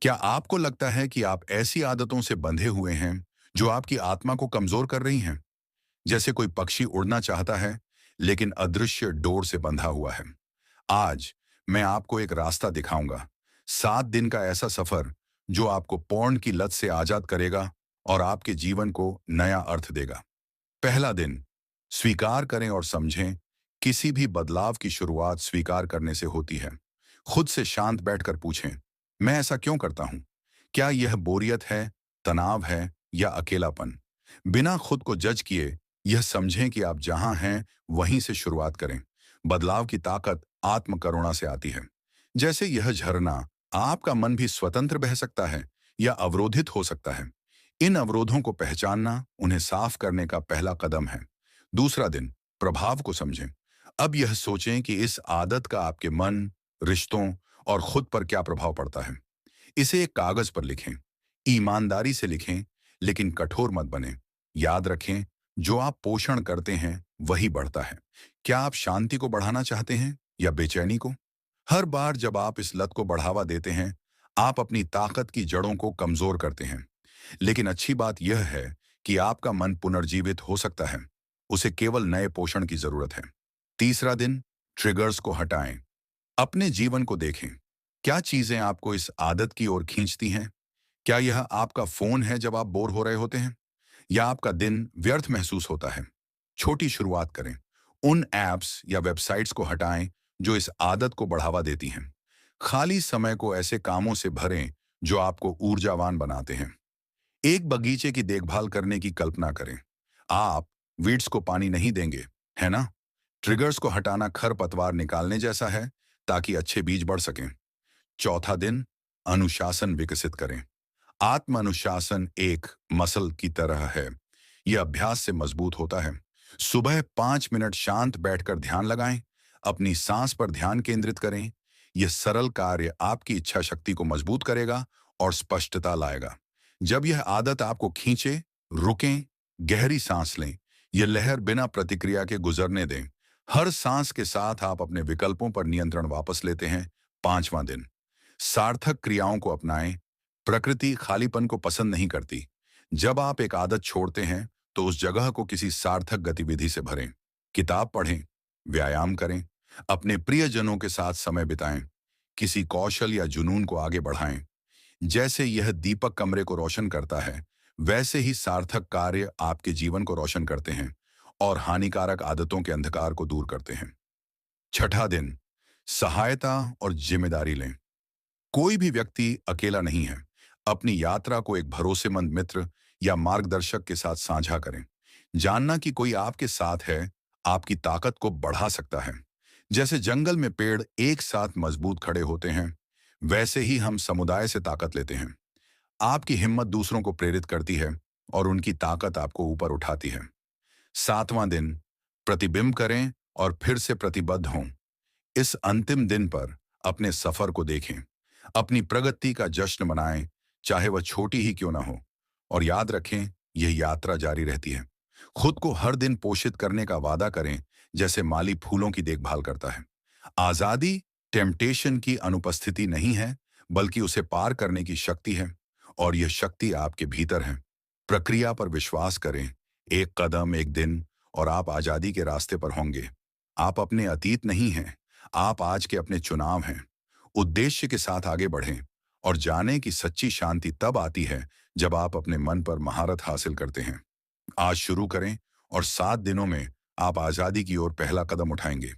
क्या आपको लगता है कि आप ऐसी आदतों से बंधे हुए हैं जो आपकी आत्मा को कमजोर कर रही हैं? जैसे कोई पक्षी उड़ना चाहता है लेकिन अदृश्य डोर से बंधा हुआ है। आज मैं आपको एक रास्ता दिखाऊंगा। 7 दिन का ऐसा सफर जो आपको पोर्न की लत से आजाद करेगा और आपके जीवन को नया अर्थ देगा। पहला दिन, स्वीकार करें और समझें, किसी भी बदलाव की शुरुआत स्वीकार करने से होती है। खुद से शांत बैठकर पूछें, मैं ऐसा क्यों करता हूं? क्या यह बोरियत है, तनाव है या अकेलापन? बिना खुद को जज किए यह समझें कि आप जहां हैं वहीं से शुरुआत करें। बदलाव की ताकत आत्म करुणा से आती है। जैसे यह झरना, आपका मन भी स्वतंत्र बह सकता है या अवरोधित हो सकता है। इन अवरोधों को पहचानना उन्हें साफ करने का पहला कदम है। दूसरा दिन, प्रभाव को समझें। अब यह सोचें कि इस आदत का आपके मन, रिश्तों और खुद पर क्या प्रभाव पड़ता है। इसे एक कागज पर लिखें। ईमानदारी से लिखें, लेकिन कठोर मत बने। याद रखें, जो आप पोषण करते हैं वही बढ़ता है। क्या आप शांति को बढ़ाना चाहते हैं या बेचैनी को? हर बार जब आप इस लत को बढ़ावा देते हैं, आप अपनी ताकत की जड़ों को कमजोर करते हैं। लेकिन अच्छी बात यह है कि आपका मन पुनर्जीवित हो सकता है। उसे केवल नए पोषण की जरूरत है। तीसरा दिन, ट्रिगर्स को हटाएं। अपने जीवन को देखें। क्या चीजें आपको इस आदत की ओर खींचती हैं? क्या यह आपका फोन है जब आप बोर हो रहे होते हैं, या आपका दिन व्यर्थ महसूस होता है? छोटी शुरुआत करें। उन ऐप्स या वेबसाइट्स को हटाएं जो इस आदत को बढ़ावा देती हैं। खाली समय को ऐसे कामों से भरें जो आपको ऊर्जावान बनाते हैं। एक बगीचे की देखभाल करने की कल्पना करें। आप वीड्स को पानी नहीं देंगे, है ना? ट्रिगर्स को हटाना खरपतवार निकालने जैसा है, ताकि अच्छे बीज बढ़ सकें। चौथा दिन, अनुशासन विकसित करें। आत्म अनुशासन एक मसल की तरह है। यह अभ्यास से मजबूत होता है। सुबह 5 मिनट शांत बैठकर ध्यान लगाएं। अपनी सांस पर ध्यान केंद्रित करें। यह सरल कार्य आपकी इच्छा शक्ति को मजबूत करेगा और स्पष्टता लाएगा। जब यह आदत आपको खींचे, रुकें, गहरी सांस लें। यह लहर बिना प्रतिक्रिया के गुजरने दें। हर सांस के साथ आप अपने विकल्पों पर नियंत्रण वापस लेते हैं। पांचवां दिन, सार्थक क्रियाओं को अपनाएं। प्रकृति खालीपन को पसंद नहीं करती। जब आप एक आदत छोड़ते हैं तो उस जगह को किसी सार्थक गतिविधि से भरें। किताब पढ़ें, व्यायाम करें, अपने प्रियजनों के साथ समय बिताएं, किसी कौशल या जुनून को आगे बढ़ाएं। जैसे यह दीपक कमरे को रोशन करता है, वैसे ही सार्थक कार्य आपके जीवन को रोशन करते हैं और हानिकारक आदतों के अंधकार को दूर करते हैं। छठा दिन, सहायता और जिम्मेदारी लें। कोई भी व्यक्ति अकेला नहीं है। अपनी यात्रा को एक भरोसेमंद मित्र या मार्गदर्शक के साथ साझा करें। जानना कि कोई आपके साथ है, आपकी ताकत को बढ़ा सकता है। जैसे जंगल में पेड़ एक साथ मजबूत खड़े होते हैं, वैसे ही हम समुदाय से ताकत लेते हैं। आपकी हिम्मत दूसरों को प्रेरित करती है और उनकी ताकत आपको ऊपर उठाती है। सातवां दिन, प्रतिबिंब करें और फिर से प्रतिबद्ध हों। इस अंतिम दिन पर अपने सफर को देखें। अपनी प्रगति का जश्न मनाएं, चाहे वह छोटी ही क्यों ना हो। और याद रखें, यह यात्रा जारी रहती है। खुद को हर दिन पोषित करने का वादा करें, जैसे माली फूलों की देखभाल करता है। आजादी टेम्पटेशन की अनुपस्थिति नहीं है, बल्कि उसे पार करने की शक्ति है। और यह शक्ति आपके भीतर है। प्रक्रिया पर विश्वास करें। एक कदम, एक दिन, और आप आजादी के रास्ते पर होंगे। आप अपने अतीत नहीं हैं, आप आज के अपने चुनाव हैं। उद्देश्य के साथ आगे बढ़ें और जानें कि सच्ची शांति तब आती है जब आप अपने मन पर महारत हासिल करते हैं। आज शुरू करें और 7 दिनों में आप आजादी की ओर पहला कदम उठाएंगे।